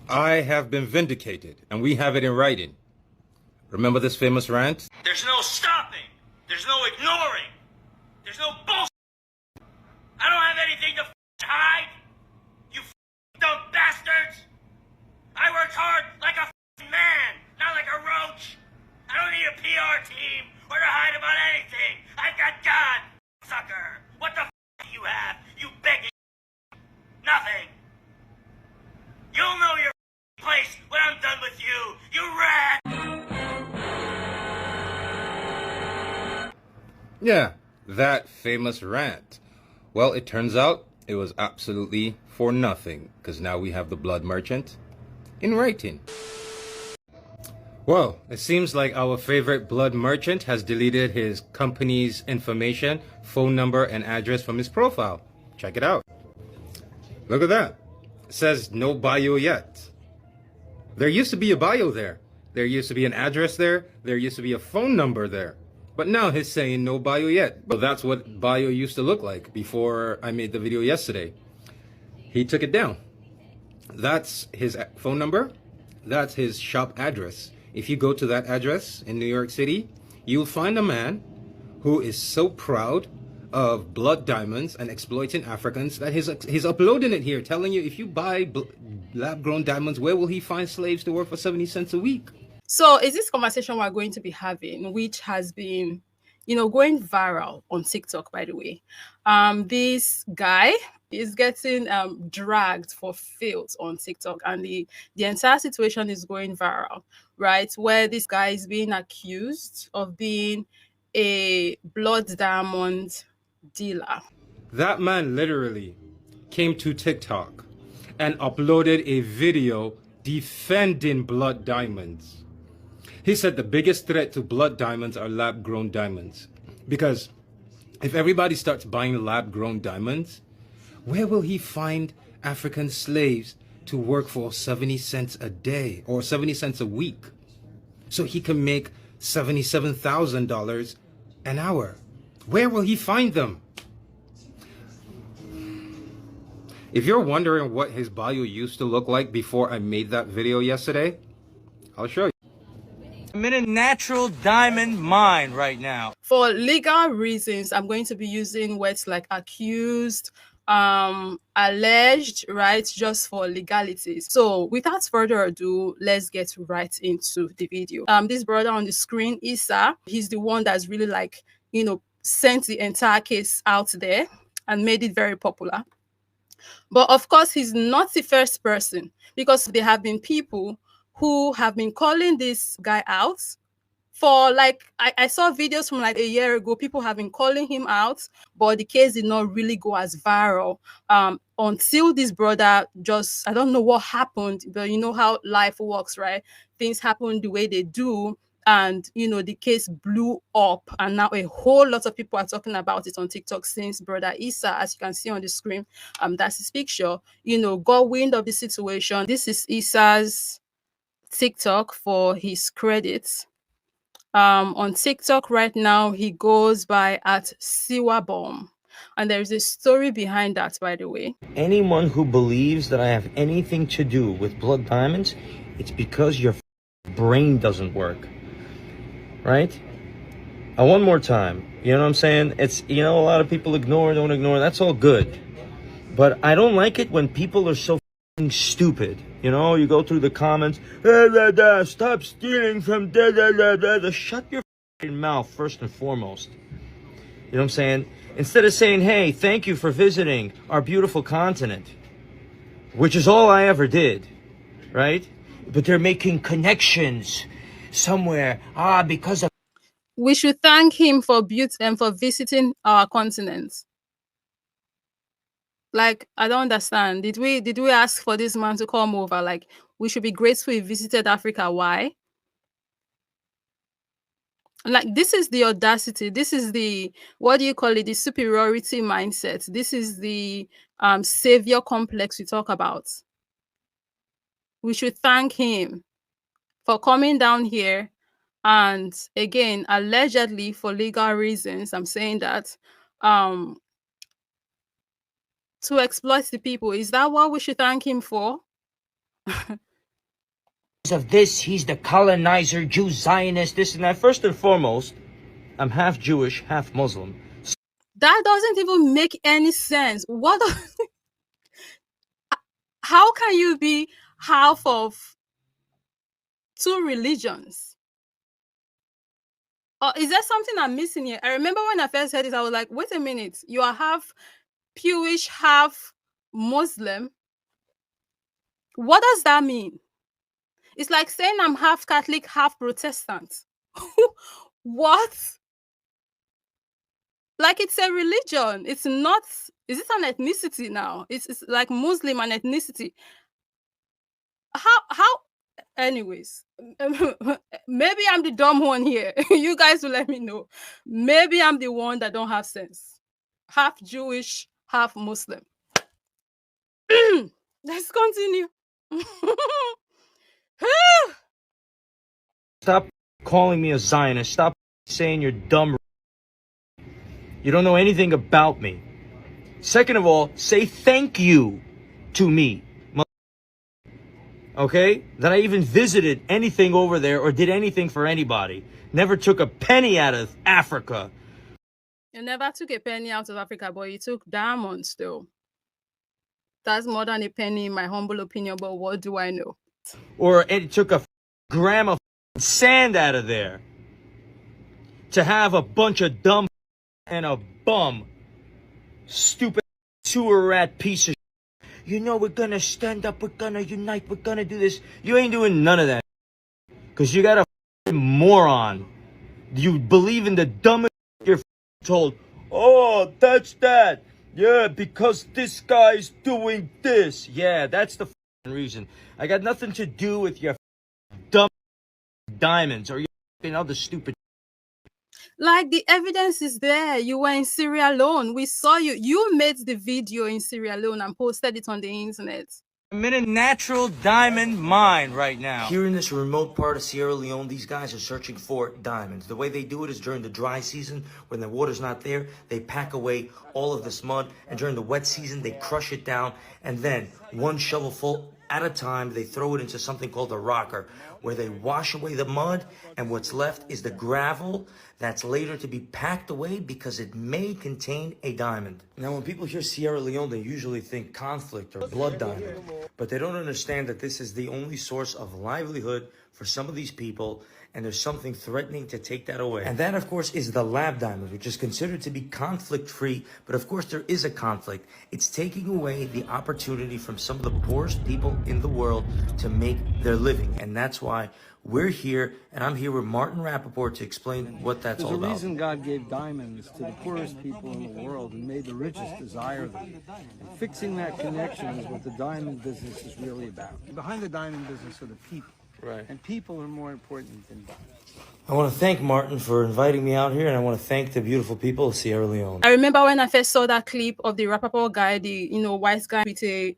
I have been vindicated, and we have it in writing. Remember this famous rant? There's no stopping. There's no ignoring. There's no bullshit. I don't have anything to hide. You dumb bastards. I worked hard like a man, not like a roach. I don't need a PR team or to hide about anything. I've got God, sucker. What the do you have? You begging nothing. You'll know your place when I'm done with you, you rat. Yeah, that famous rant. Well, it turns out it was absolutely for nothing, because now we have the blood merchant in writing. Well, it seems like our favorite blood merchant has deleted his company's information, phone number, and address from his profile. Check it out. Look at that. It says no bio yet. There used to be a bio there. There used to be an address there. There used to be a phone number there. But now he's saying no bio yet. But that's what bio used to look like before I made the video yesterday. He took it down. That's his phone number. That's his shop address. If you go to that address in New York City, you'll find a man who is so proud of blood diamonds and exploiting Africans that he's uploading it here, telling you if you buy lab-grown diamonds, where will he find slaves to work for 70 cents a week? So is this conversation we're going to be having, which has been, going viral on TikTok, by the way. This guy is getting dragged for filth on TikTok, and the entire situation is going viral, right? Where this guy is being accused of being a blood diamond dealer. That man literally came to TikTok and uploaded a video defending blood diamonds. He said the biggest threat to blood diamonds are lab-grown diamonds. Because if everybody starts buying lab-grown diamonds, where will he find African slaves to work for 70 cents a day or 70 cents a week so he can make $77,000 an hour? Where will he find them? If you're wondering what his bio used to look like before I made that video yesterday, I'll show you. I'm in a natural diamond mine right now. For legal reasons, I'm going to be using words like accused, alleged, right? Just for legalities. So without further ado, let's get right into the video. This brother on the screen, Issa, he's the one that's really sent the entire case out there and made it very popular. But of course, he's not the first person, because there have been people who have been calling this guy out for I saw videos from a year ago. People have been calling him out, but the case did not really go as viral until this brother I don't know what happened, but you know how life works, right? Things happen the way they do. And, the case blew up, and now a whole lot of people are talking about it on TikTok since brother Issa, as you can see on the screen, that's his picture, got wind of the situation. This is Issa's TikTok for his credits. On TikTok right now, he goes by @Siwabomb. And there's a story behind that, by the way. Anyone who believes that I have anything to do with blood diamonds, it's because your brain doesn't work. Right? One more time. You know what I'm saying? It's, a lot of people don't ignore. That's all good. But I don't like it when people are so stupid. You go through the comments, stop stealing from Shut your mouth first and foremost. You know what I'm saying? Instead of saying, hey, thank you for visiting our beautiful continent, which is all I ever did, right? But they're making connections somewhere, because of... We should thank him for for visiting our continent. I don't understand. Did we ask for this man to come over? We should be grateful he visited Africa. Why? This is the audacity. This is the, what do you call it? The superiority mindset. This is the savior complex we talk about. We should thank him for coming down here, and again, allegedly for legal reasons, I'm saying that, to exploit the people. Is that what we should thank him for? of this, he's the colonizer, Jew Zionist, this and that. First and foremost, I'm half Jewish, half Muslim. That doesn't even make any sense. What? How can you be half of two religions? Or is there something I'm missing here? I remember when I first heard it, I was like, wait a minute, you are half Jewish, half Muslim. What does that mean? It's like saying I'm half Catholic, half Protestant. What? Like, it's a religion. It's not, is it an ethnicity now? It's like Muslim and ethnicity. How, anyways, maybe I'm the dumb one here. You guys will let me know. Maybe I'm the one that don't have sense. Half Jewish, half Muslim. Let's continue. Stop calling me a Zionist. Stop saying you're dumb. You don't know anything about me. Second of all, say thank you to me. Okay? That I even visited anything over there or did anything for anybody. Never took a penny out of Africa. You never took a penny out of Africa, but you took diamonds though. That's more than a penny in my humble opinion, but what do I know? Or it took a gram of sand out of there to have a bunch of dumb and a bum, stupid sewer rat piece of shit. You know, we're gonna stand up, we're gonna unite, we're gonna do this. You ain't doing none of that. Because you got a moron. You believe in the dumbest you're told. Oh, that's that. Yeah, because this guy's doing this. Yeah, that's the reason. I got nothing to do with your dumb diamonds or your other stupid. Like, the evidence is there. You were in Sierra Leone. We saw you. You made the video in Sierra Leone and posted it on the internet. I'm in a natural diamond mine right now. Here in this remote part of Sierra Leone, these guys are searching for diamonds. The way they do it is during the dry season, when the water's not there, they pack away all of this mud. And during the wet season, they crush it down. And then, one shovelful at a time, they throw it into something called a rocker, where they wash away the mud, and what's left is the gravel that's later to be packed away because it may contain a diamond. Now, when people hear Sierra Leone, they usually think conflict or blood diamond, but they don't understand that this is the only source of livelihood for some of these people, and there's something threatening to take that away. And that, of course, is the lab diamond, which is considered to be conflict-free, but of course there is a conflict. It's taking away the opportunity from some of the poorest people in the world to make their living, and that's why we're here, and I'm here with Martin Rappaport to explain what that's all about. There's a reason God gave diamonds to the poorest people in the world and made the richest desire them. And fixing that connection is what the diamond business is really about. Behind the diamond business are the people. Right. And people are more important than diamonds. I want to thank Martin for inviting me out here, and I want to thank the beautiful people of Sierra Leone. I remember when I first saw that clip of the Rappaport guy, the white guy with a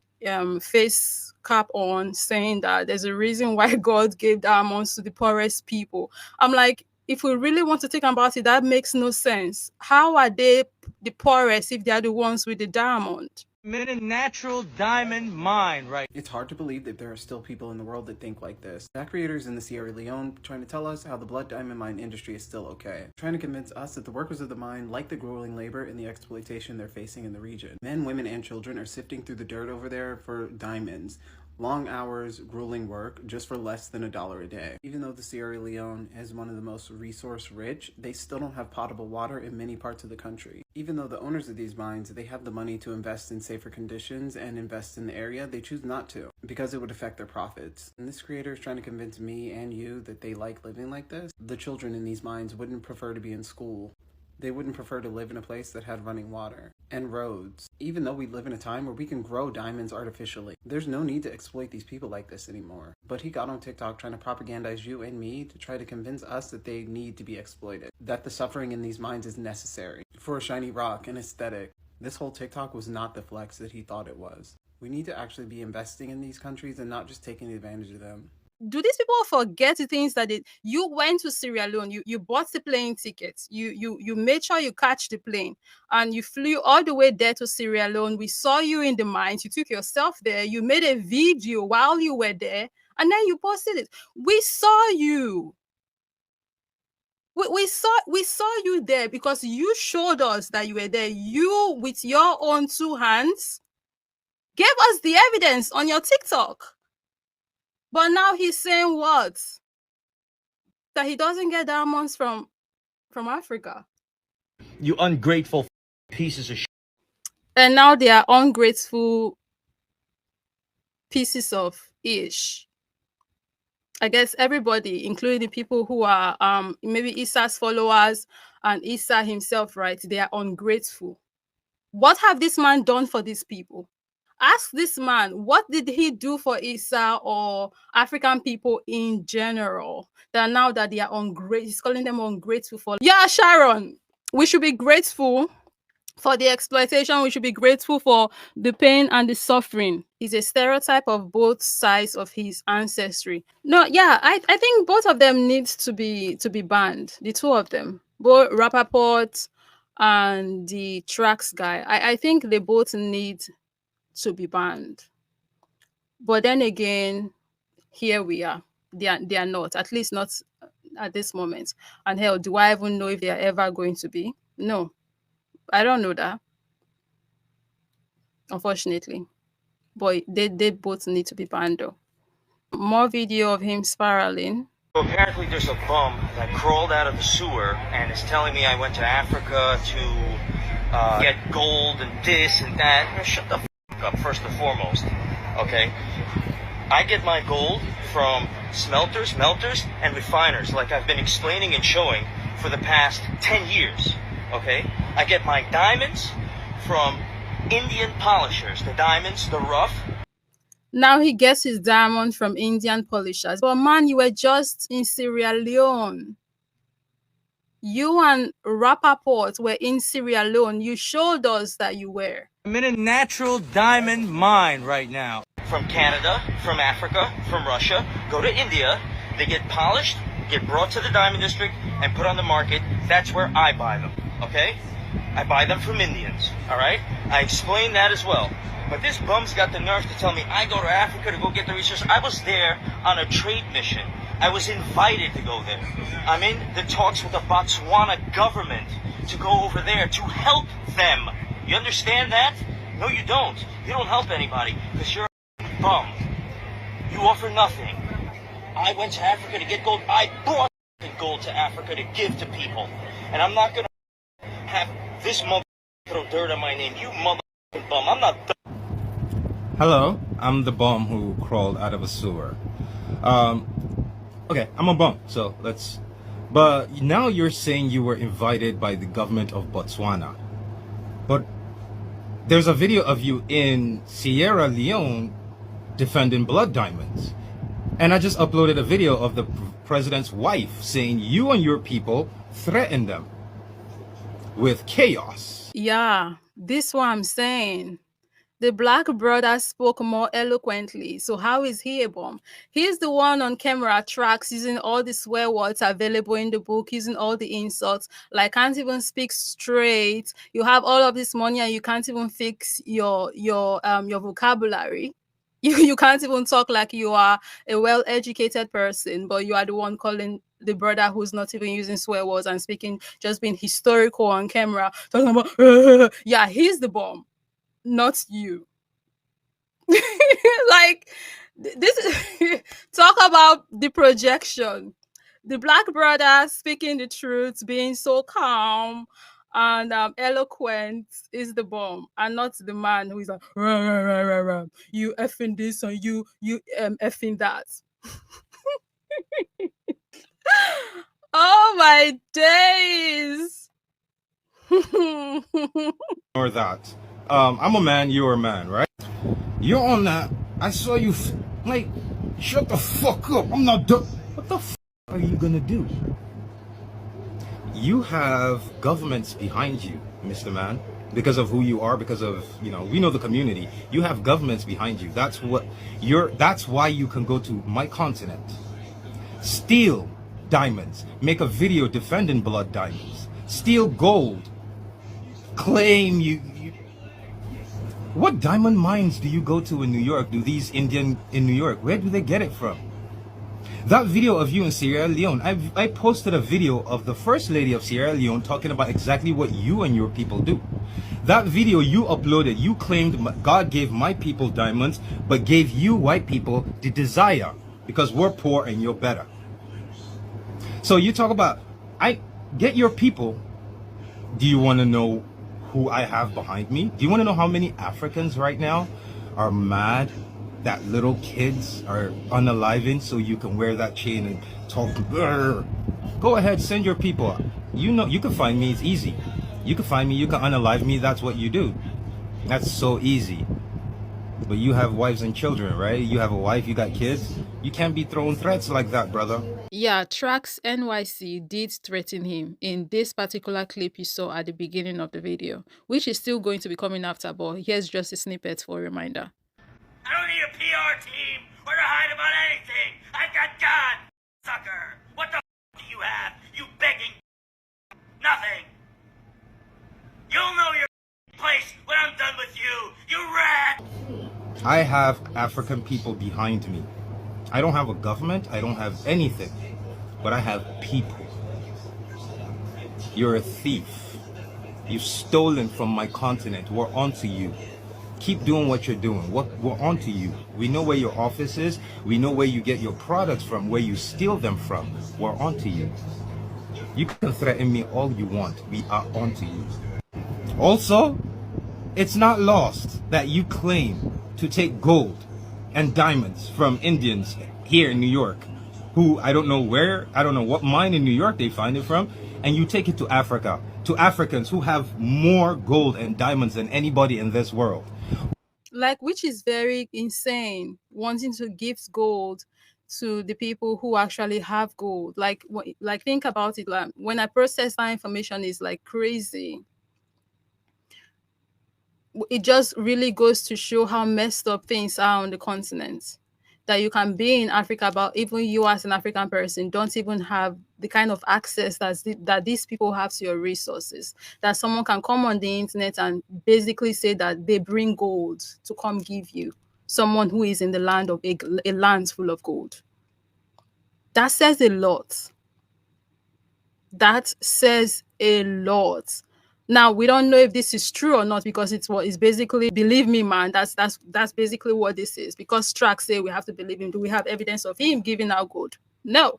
face cap on, saying that there's a reason why God gave diamonds to the poorest people. I'm like, if we really want to think about it, that makes no sense. How are they the poorest if they are the ones with the diamond? I'm in a natural diamond mine, right? It's hard to believe that there are still people in the world that think like this. That creators in the Sierra Leone trying to tell us how the blood diamond mine industry is still okay. Trying to convince us that the workers of the mine like the grueling labor and the exploitation they're facing in the region. Men, women, and children are sifting through the dirt over there for diamonds. Long hours, grueling work, just for less than $1 a day. Even though the Sierra Leone is one of the most resource rich, they still don't have potable water in many parts of the country. Even though the owners of these mines, they have the money to invest in safer conditions and invest in the area, they choose not to, because it would affect their profits. And this creator is trying to convince me and you that they like living like this. The children in these mines wouldn't prefer to be in school. They wouldn't prefer to live in a place that had running water and roads. Even though we live in a time where we can grow diamonds artificially, there's no need to exploit these people like this anymore. But he got on TikTok trying to propagandize you and me to try to convince us that they need to be exploited, that the suffering in these mines is necessary for a shiny rock and aesthetic. This whole TikTok was not the flex that he thought it was. We need to actually be investing in these countries and not just taking advantage of them. Do these people forget the things that you went to Sierra Leone, you bought the plane tickets, you made sure you catch the plane, and you flew all the way there to Sierra Leone. We saw you in the mines, you took yourself there, you made a video while you were there, and then you posted it. We saw you. We saw you there because you showed us that you were there. You, with your own two hands, gave us the evidence on your TikTok. But now he's saying what? That he doesn't get diamonds from Africa. You ungrateful pieces of shit. And now they are ungrateful pieces of ish. I guess everybody, including the people who are maybe Issa's followers and Issa himself, right? They are ungrateful. What have this man done for these people? Ask this man, what did he do for Issa or African people in general? That now that they are ungrateful, he's calling them ungrateful for. Yeah, Sharon, we should be grateful for the exploitation. We should be grateful for the pain and the suffering. It's a stereotype of both sides of his ancestry. No, yeah, I think both of them need to be banned. The two of them, both Rappaport and the Tracks guy. I think they both need to be banned. But then again, here we are. They are not, at least not at this moment. And hell, do I even know if they are ever going to be? No, I don't know that, unfortunately. But they both need to be banned though. More video of him spiraling. So apparently there's a bum that crawled out of the sewer and is telling me I went to Africa to get gold and this and that. Shut the f*** up first and foremost, okay? I get my gold from smelters, melters, and refiners, like I've been explaining and showing for the past 10 years, okay? I get my diamonds from Indian polishers, the diamonds, the rough. Now he gets his diamond from Indian polishers. But man, you were just in Sierra Leone. You and Rappaport were in Sierra Leone. You showed us that you were. I'm in a natural diamond mine right now. From Canada, from Africa, from Russia, go to India. They get polished, get brought to the diamond district, and put on the market. That's where I buy them, okay? I buy them from Indians, all right? I explained that as well. But this bum's got the nerve to tell me I go to Africa to go get the research. I was there on a trade mission. I was invited to go there. I'm in the talks with the Botswana government to go over there to help them. You understand that? No, you don't. You don't help anybody because you're a bum. You offer nothing. I went to Africa to get gold. I brought gold to Africa to give to people. And I'm not going to have this mother throw dirt on my name. You motherfucking bum. I'm not dumb. Hello, I'm the bum who crawled out of a sewer. Okay, I'm a bum, so let's... But now you're saying you were invited by the government of Botswana. But there's a video of you in Sierra Leone defending blood diamonds. And I just uploaded a video of the president's wife saying you and your people threatened them with chaos. Yeah, this is what I'm saying. The black brother spoke more eloquently. So how is he a bum? He's the one on camera tracks using all the swear words available in the book, using all the insults, like can't even speak straight. You have all of this money and you can't even fix your vocabulary. You can't even talk like you are a well-educated person, but you are the one calling the brother who's not even using swear words and speaking, just being historical on camera, talking about, yeah, he's the bum. Not you. Like this is talk about the projection. The black brother speaking the truth, being so calm and eloquent is the bomb, and not the man who is like rah, rah, rah, rah, rah. You effing this and you effing that. Oh my days. Or that. I'm a man, you're a man, right? You're on that. I saw you, like, shut the fuck up. I'm not done. What the fuck are you gonna do? You have governments behind you, Mr. Man. because of who you are, because of, you know, we know the community. You have governments behind you. That's why you can go to my continent, steal diamonds, make a video defending blood diamonds, steal gold, claim you. What diamond mines do you go to in New York? Do these Indian in New York? Where do they get it from? That video of you in Sierra Leone, I posted a video of the First Lady of Sierra Leone talking about exactly what you and your people do. That video you uploaded, you claimed God gave my people diamonds, but gave you white people the desire because we're poor and you're better. So you talk about, I get your people. Do you want to know who I have behind me? Do you want to know how many Africans right now are mad that little kids are unaliving so you can wear that chain and talk? Go ahead, send your people. You know, you can find me. It's easy. You can find me. You can unalive me. That's what you do. That's so easy. But you have wives and children, right? You have a wife, you got kids. You can't be throwing threats like that, brother. Yeah, Trax NYC did threaten him in this particular clip you saw at the beginning of the video, which is still going to be coming after, but here's just a snippet for a reminder. I don't need a PR team or to hide about anything. I've got God, sucker. What the do you have, you begging? Nothing. You'll know your place when I'm done with you, you rat! I have African people behind me. I don't have a government. I don't have anything. But I have people. You're a thief. You've stolen from my continent. We're onto you. Keep doing what you're doing. We're onto you. We know where your office is. We know where you get your products from, where you steal them from. We're onto you. You can threaten me all you want. We are onto you. Also, it's not lost that you claim to take gold and diamonds from Indians here in New York, who I don't know where, I don't know what mine in New York they find it from, and you take it to Africa, to Africans who have more gold and diamonds than anybody in this world. Like, which is very insane, wanting to give gold to the people who actually have gold. Like think about it. Like, when I process that information, is like crazy. It just really goes to show how messed up things are on the continent. That you can be in Africa, but even you as an African person don't even have the kind of access that these people have to your resources. That someone can come on the internet and basically say that they bring gold to come give you. Someone who is in the land of a land full of gold. That says a lot. That says a lot. Now, we don't know if this is true or not, because it's what is basically, believe me, man, that's basically what this is. Because Trax say we have to believe him. Do we have evidence of him giving out gold? No.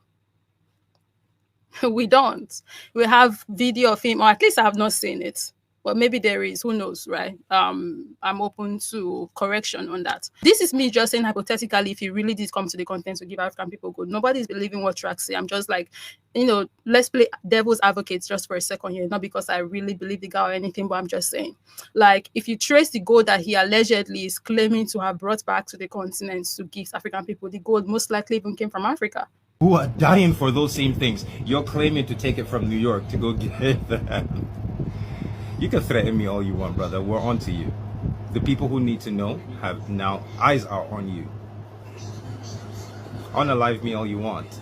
We don't. We have video of him, or at least I have not seen it. But maybe there is, who knows, right? I'm open to correction on that. This is me just saying hypothetically, if he really did come to the content to give African people gold. Nobody's believing what Trax say. I'm just like, you know, let's play devil's advocate just for a second here. Not because I really believe the guy or anything, but I'm just saying, like, if you trace the gold that he allegedly is claiming to have brought back to the continent to give African people, the gold most likely even came from Africa. Who are dying for those same things. You're claiming to take it from New York to go get them. You can threaten me all you want, brother. We're on to you. The people who need to know have now eyes are on you. Unalive me all you want.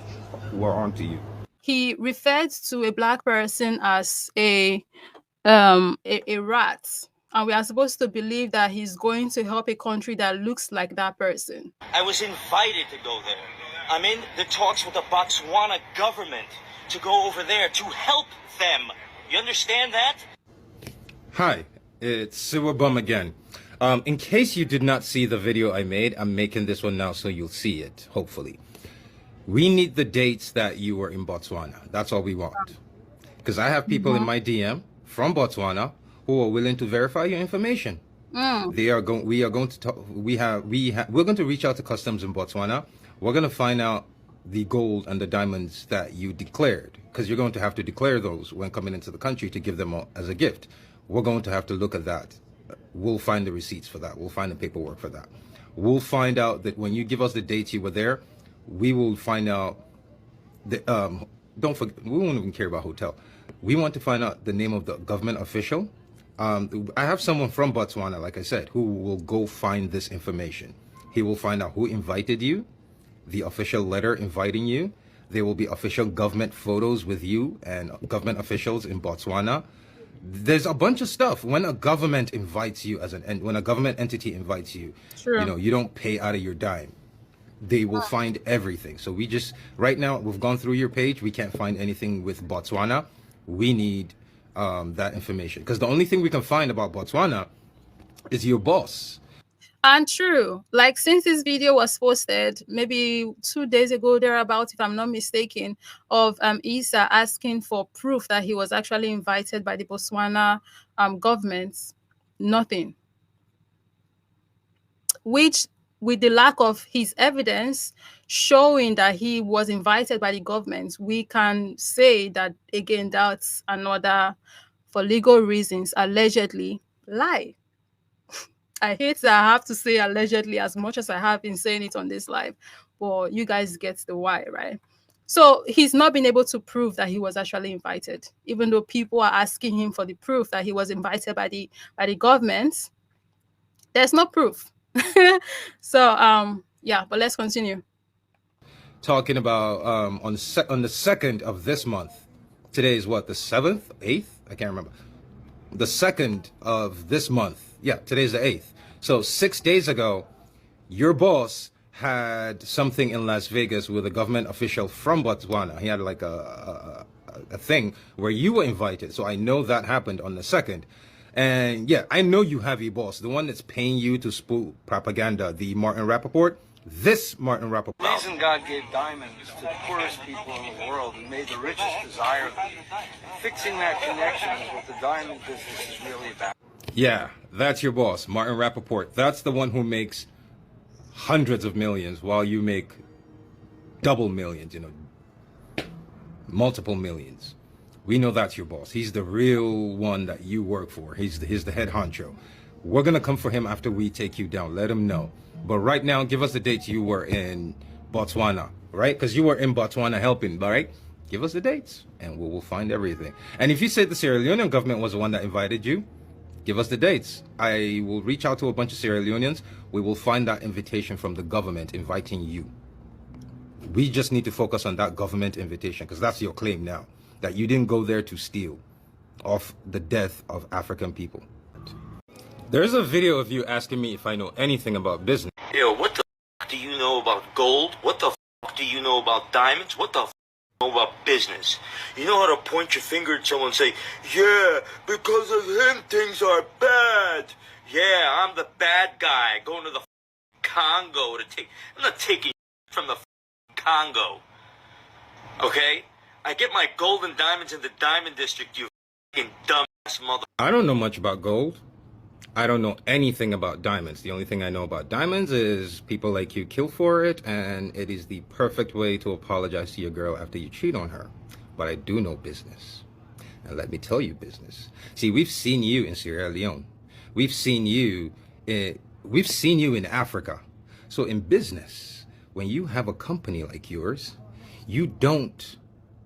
We're on to you. He referred to a black person as a rat. And we are supposed to believe that he's going to help a country that looks like that person. I was invited to go there. I'm in the talks with the Botswana government to go over there to help them. You understand that? Hi, it's Sewer Bum again. In case you did not see the video I made, I'm making this one now so you'll see it, hopefully. We need the dates that you were in Botswana. That's all we want. Because I have people in my DM from Botswana who are willing to verify your information. We're going to reach out to customs in Botswana. We're going to find out the gold and the diamonds that you declared, because you're going to have to declare those when coming into the country to give them as a gift. We're going to have to look at that. We'll find the receipts for that. We'll find the paperwork for that. We'll find out that when you give us the dates you were there, we will find out the don't forget, we won't even care about hotel. We want to find out the name of the government official I have someone from Botswana, like I said, who will go find this information. He will find out who invited you, the official letter inviting you. There will be official government photos with you and government officials in Botswana. There's a bunch of stuff. When a government invites you when a government entity invites you, True. you know, you don't pay out of your dime. They will find everything. So we just, right now, we've gone through your page. We can't find anything with Botswana. We need that information. Because the only thing we can find about Botswana is your boss. And true, like since this video was posted maybe 2 days ago thereabout, if I'm not mistaken, of Issa asking for proof that he was actually invited by the Botswana government, nothing. Which, with the lack of his evidence showing that he was invited by the government, we can say that again, that's another, for legal reasons, allegedly lie. I hate that I have to say allegedly as much as I have been saying it on this live, but you guys get the why, right? So he's not been able to prove that he was actually invited, even though people are asking him for the proof that he was invited by the government. There's no proof. So yeah, but let's continue. Talking about on the 2nd of this month. Today is what, the 7th, 8th? I can't remember. The 2nd of this month. Yeah, today's the 8th. So 6 days ago, your boss had something in Las Vegas with a government official from Botswana. He had like a thing where you were invited. So I know that happened on the 2nd. And yeah, I know you have a boss, the one that's paying you to spool propaganda, the Martin Rappaport. This Martin Rappaport. The reason God gave diamonds to the poorest people in the world and made the richest desire them. Fixing that connection is what the diamond business is really about. Yeah, that's your boss, Martin Rappaport. That's the one who makes hundreds of millions while you make double millions, you know, multiple millions. We know that's your boss. He's the real one that you work for. He's the head honcho. We're going to come for him after we take you down. Let him know. But right now, give us the dates you were in Botswana, right? Because you were in Botswana helping, right? Give us the dates and we'll find everything. And if you say the Sierra Leonean government was the one that invited you, give us the dates. I will reach out to a bunch of Sierra Leoneans. We will find that invitation from the government inviting you. We just need to focus on that government invitation because that's your claim now, that you didn't go there to steal off the death of African people. There's a video of you asking me if I know anything about business. Yo, what the f do you know about gold? What the f do you know about diamonds? What the f do you know about business? You know how to point your finger at someone and say, yeah, because of him things are bad. Yeah, I'm the bad guy going to the Congo to take... I'm not taking from the Congo. Okay? I get my gold and diamonds in the diamond district, you fucking dumbass mother... I don't know much about gold. I don't know anything about diamonds. The only thing I know about diamonds is people like you kill for it, and it is the perfect way to apologize to your girl after you cheat on her. But I do know business. And let me tell you business. See, we've seen you in Sierra Leone. We've seen you in Africa. So in business, when you have a company like yours, you don't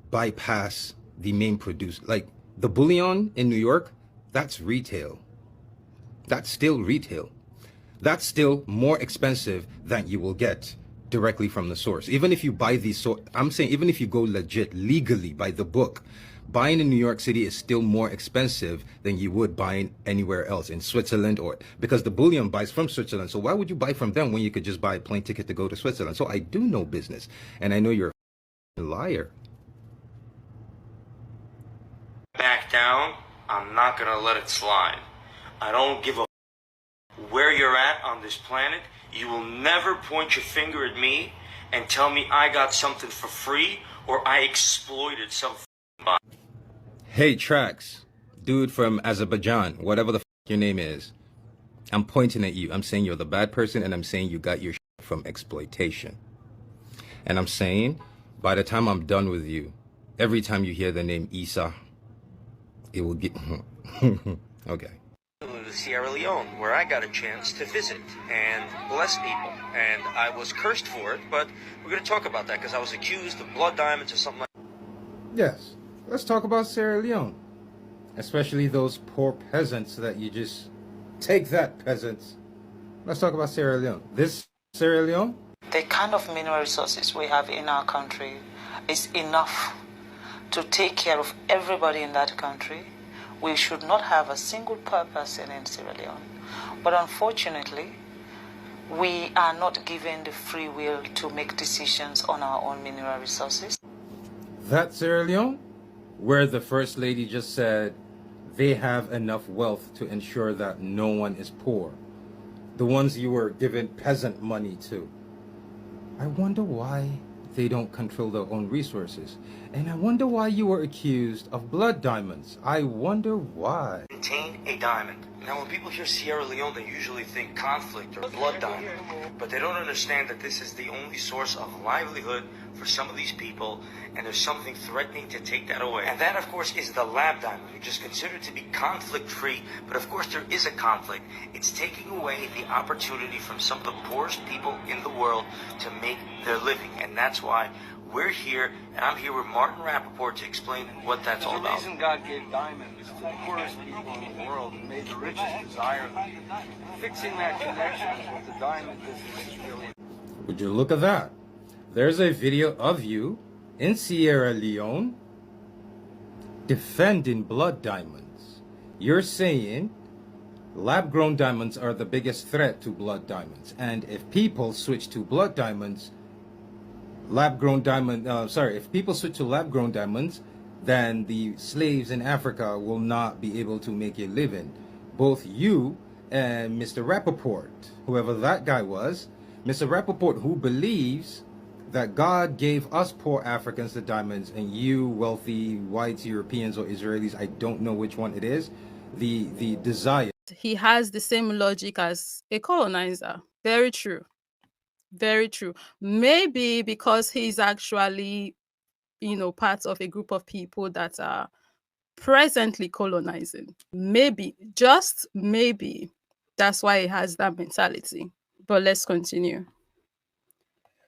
bypass the main producer. Like the bullion in New York, that's retail. That's still retail. That's still more expensive than you will get directly from the source. Even if you buy these, so I'm saying even if you go legit, legally, by the book, buying in New York City is still more expensive than you would buying anywhere else in Switzerland, or because the bullion buys from Switzerland. So why would you buy from them when you could just buy a plane ticket to go to Switzerland? So I do know business, and I know you're a liar. Back down, I'm not gonna let it slide. I don't give a where you're at on this planet. You will never point your finger at me and tell me I got something for free or I exploited some body. Hey, Trax, dude from Azerbaijan, whatever the your name is, I'm pointing at you. I'm saying you're the bad person, and I'm saying you got your from exploitation. And I'm saying, by the time I'm done with you, every time you hear the name Issa, it will get... Okay. Sierra Leone, where I got a chance to visit and bless people, and I was cursed for it, but we're going to talk about that because I was accused of blood diamonds or something like that. Yes, let's talk about Sierra Leone. especially those poor peasants that you just take that, peasants. Let's talk about Sierra Leone. This Sierra Leone, the kind of mineral resources we have in our country is enough to take care of everybody in that country. We should not have a single poor person in Sierra Leone. But unfortunately, we are not given the free will to make decisions on our own mineral resources. that Sierra Leone, where the First Lady just said they have enough wealth to ensure that no one is poor. The ones you were giving peasant money to. I wonder why they don't control their own resources. And I wonder why you were accused of blood diamonds. I wonder why. Contain a diamond. Now, when people hear Sierra Leone, they usually think conflict or blood diamond. But they don't understand that this is the only source of livelihood for some of these people, and there's something threatening to take that away. And that, of course, is the lab diamond, which is considered to be conflict-free. But, of course, there is a conflict. It's taking away the opportunity from some of the poorest people in the world to make their living. And that's why we're here, and I'm here with Martin Rappaport to explain what that's all The about. reason God gave diamonds to the poorest people in the world and made the richest desire them. Fixing that connection is what the diamond business is really about. Would you look at that? There's a video of you in Sierra Leone defending blood diamonds. You're saying lab-grown diamonds are the biggest threat to blood diamonds. And if people switch to blood diamonds, if people switch to lab-grown diamonds, then the slaves in Africa will not be able to make a living. Both you and Mr. Rappaport, whoever that guy was, Mr. Rappaport, who believes that God gave us poor Africans the diamonds, and you wealthy whites, Europeans or Israelis, I don't know which one it is, the desire. He has the same logic as a colonizer. Very true. Very true. Maybe because he's actually, part of a group of people that are presently colonizing. Maybe, just maybe, that's why he has that mentality. But let's continue.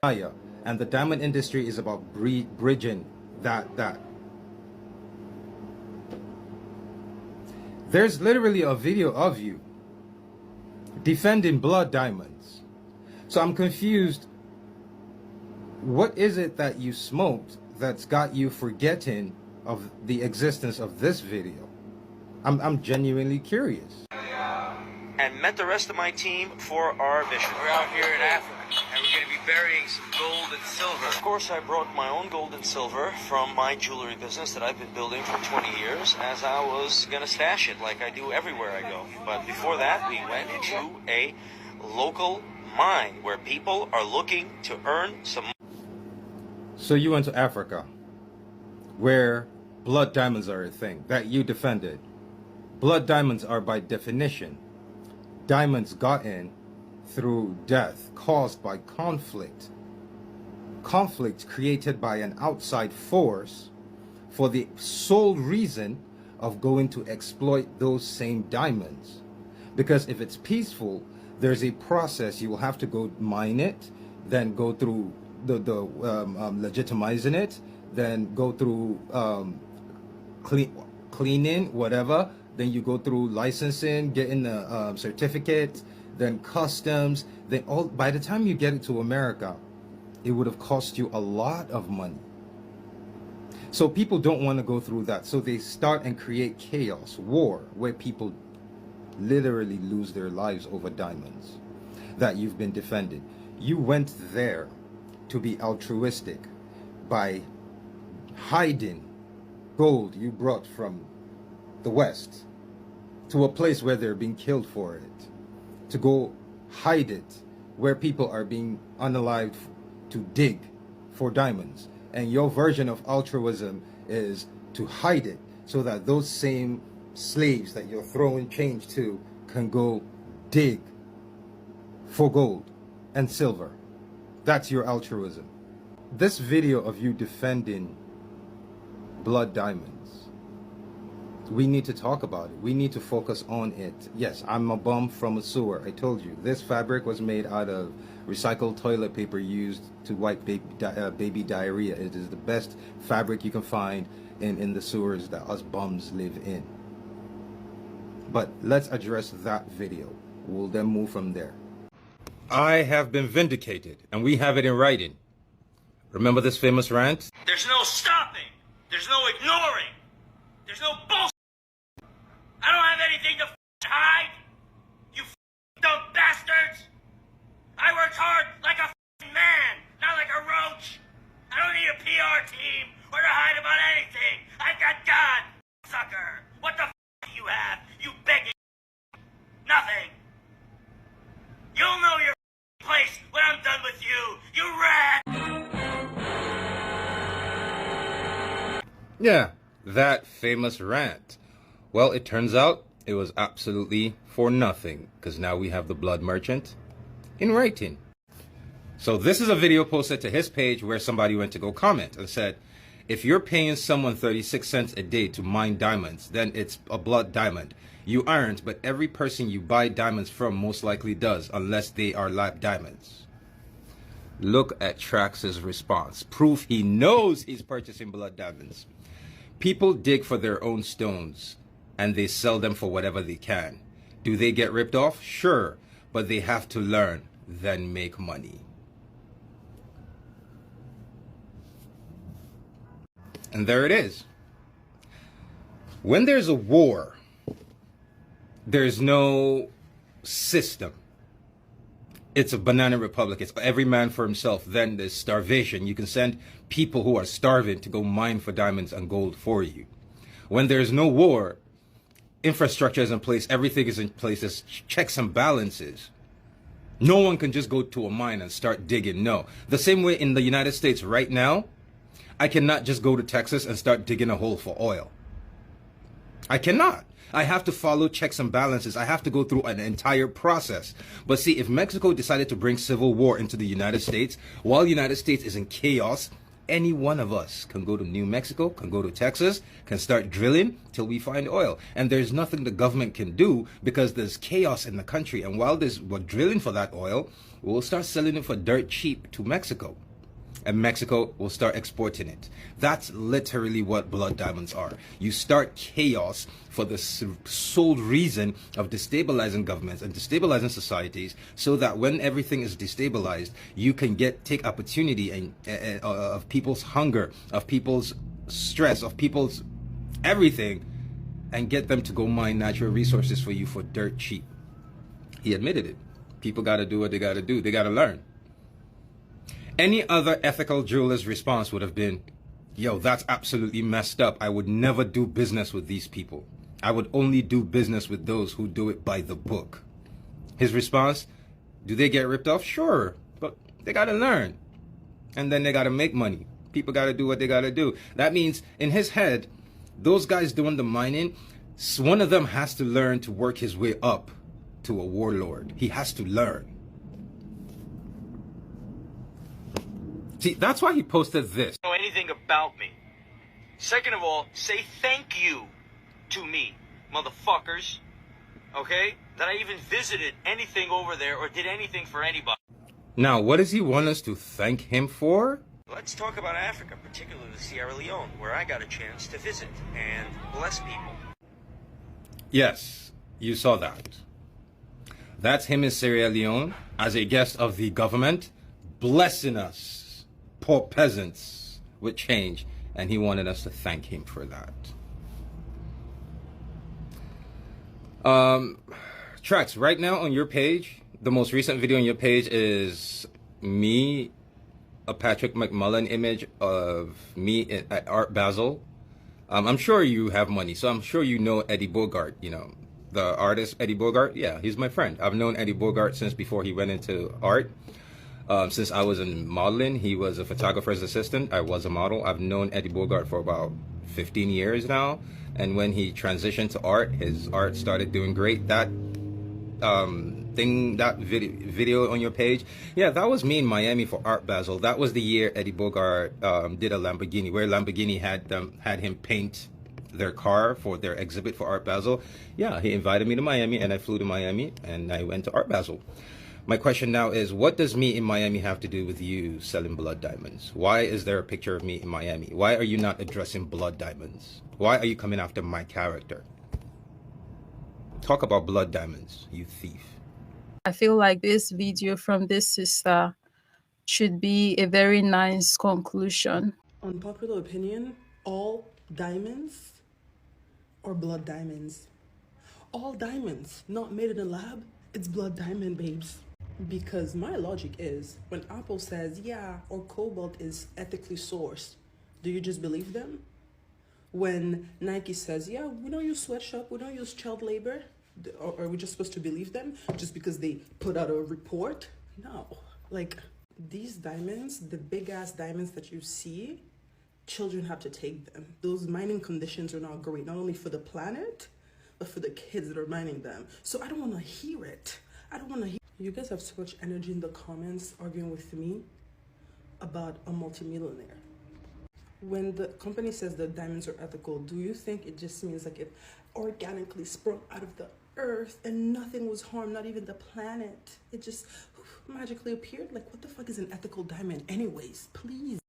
And the diamond industry is about bridging that. There's literally a video of you defending blood diamonds. So I'm confused. What is it that you smoked that's got you forgetting of the existence of this video? I'm genuinely curious. And met the rest of my team for our mission. We're out here in Africa, and we're going to be burying some gold and silver. Of course, I brought my own gold and silver from my jewelry business that I've been building for 20 years, as I was going to stash it like I do everywhere I go. But before that, we went to a local mine where people are looking to earn some. So you went to Africa, where blood diamonds are a thing that you defended. Blood diamonds are, by definition, diamonds gotten through death caused by conflict. Conflict created by an outside force for the sole reason of going to exploit those same diamonds. Because if it's peaceful, there's a process. You will have to go mine it, then go through legitimizing it, then go through cleaning, whatever. Then you go through licensing, getting the certificate, then customs. Then by the time you get it to America, it would have cost you a lot of money. So people don't want to go through that. So they start and create chaos, war, where people literally lose their lives over diamonds that you've been defending. You went there to be altruistic by hiding gold you brought from the West to a place where they're being killed for it, to go hide it where people are being unalived to dig for diamonds. And your version of altruism is to hide it so that those same slaves that you're throwing change to can go dig for gold and silver. That's your altruism. This video of you defending blood diamonds, we need to talk about it. We need to focus on it. Yes, I'm a bum from a sewer. I told you. This fabric was made out of recycled toilet paper used to wipe baby diarrhea. It is the best fabric you can find in the sewers that us bums live in. But let's address that video. We'll then move from there. I have been vindicated, and we have it in writing. Remember this famous rant? There's no stopping. There's no ignoring. There's no bullshit. I don't have anything to hide. You dumb bastards. I worked hard like a man, not like a roach. I don't need a PR team or to hide about anything. I've got God, sucker. What the do you have? You begging nothing. You'll know your place when I'm done with you, you rat. Yeah, that famous rant. Well, it turns out it was absolutely for nothing, because now we have the blood merchant in writing. So this is a video posted to his page where somebody went to go comment and said, if you're paying someone 36 cents a day to mine diamonds, then it's a blood diamond. You aren't, but every person you buy diamonds from most likely does, unless they are lab diamonds. Look at Trax's response. Proof he knows he's purchasing blood diamonds. People dig for their own stones, and they sell them for whatever they can. Do they get ripped off? Sure, but they have to learn, then make money. And there it is. When there's a war, there's no system. It's a banana republic. It's every man for himself. Then there's starvation. You can send people who are starving to go mine for diamonds and gold for you. When there's no war, infrastructure is in place. Everything is in place. There's checks and balances. No one can just go to a mine and start digging. No. The same way in the United States right now, I cannot just go to Texas and start digging a hole for oil. I cannot. I have to follow checks and balances. I have to go through an entire process. But see, if Mexico decided to bring civil war into the United States, while the United States is in chaos, any one of us can go to New Mexico, can go to Texas, can start drilling till we find oil. And there's nothing the government can do because there's chaos in the country. And while we're drilling for that oil, we'll start selling it for dirt cheap to Mexico. And Mexico will start exporting it. That's literally what blood diamonds are. You start chaos for the sole reason of destabilizing governments and destabilizing societies, so that when everything is destabilized, you can take opportunity of people's hunger, of people's stress, of people's everything, and get them to go mine natural resources for you for dirt cheap. He admitted it. People got to do what they got to do. They got to learn. Any other ethical jeweler's response would have been, yo, that's absolutely messed up. I would never do business with these people. I would only do business with those who do it by the book. His response, do they get ripped off? Sure, but they got to learn. And then they got to make money. People got to do what they got to do. That means in his head, those guys doing the mining, one of them has to learn to work his way up to a warlord. He has to learn. See, that's why he posted this. Know anything about me. Second of all, say thank you to me, motherfuckers. Okay? That I even visited anything over there or did anything for anybody. Now, what does he want us to thank him for? Let's talk about Africa, particularly Sierra Leone, where I got a chance to visit and bless people. Yes, you saw that. That's him in Sierra Leone as a guest of the government, blessing us, poor peasants, with change, and he wanted us to thank him for that. Trax, right now on your page, the most recent video on your page is me, a Patrick McMullen image of me at Art Basel. I'm sure you have money, so I'm sure you know Eddie Bogart, you know, the artist Eddie Bogart. Yeah, he's my friend. I've known Eddie Bogart since before he went into art. Since I was in modeling, he was a photographer's assistant. I was a model. I've known Eddie Bogart for about 15 years now. And when he transitioned to art, his art started doing great. That video on your page, yeah, that was me in Miami for Art Basel. That was the year Eddie Bogart did a Lamborghini, where Lamborghini had him paint their car for their exhibit for Art Basel. Yeah, he invited me to Miami, and I flew to Miami, and I went to Art Basel. My question now is, what does me in Miami have to do with you selling blood diamonds? Why is there a picture of me in Miami? Why are you not addressing blood diamonds? Why are you coming after my character? Talk about blood diamonds, you thief. I feel like this video from this sister should be a very nice conclusion. Unpopular opinion, all diamonds are blood diamonds. All diamonds not made in a lab, it's blood diamond, babes. Because my logic is, when Apple says, yeah, our cobalt is ethically sourced, do you just believe them? When Nike says, yeah, we don't use sweatshop, we don't use child labor, are we just supposed to believe them just because they put out a report? No. Like, these diamonds, the big ass diamonds that you see, children have to take them. Those mining conditions are not great, not only for the planet, but for the kids that are mining them. So I don't want to hear it. I don't want to hear. You guys have so much energy in the comments arguing with me about a multimillionaire. When the company says that diamonds are ethical, do you think it just means like it organically sprung out of the earth and nothing was harmed, not even the planet? It just magically appeared? Like, what the fuck is an ethical diamond anyways? Please.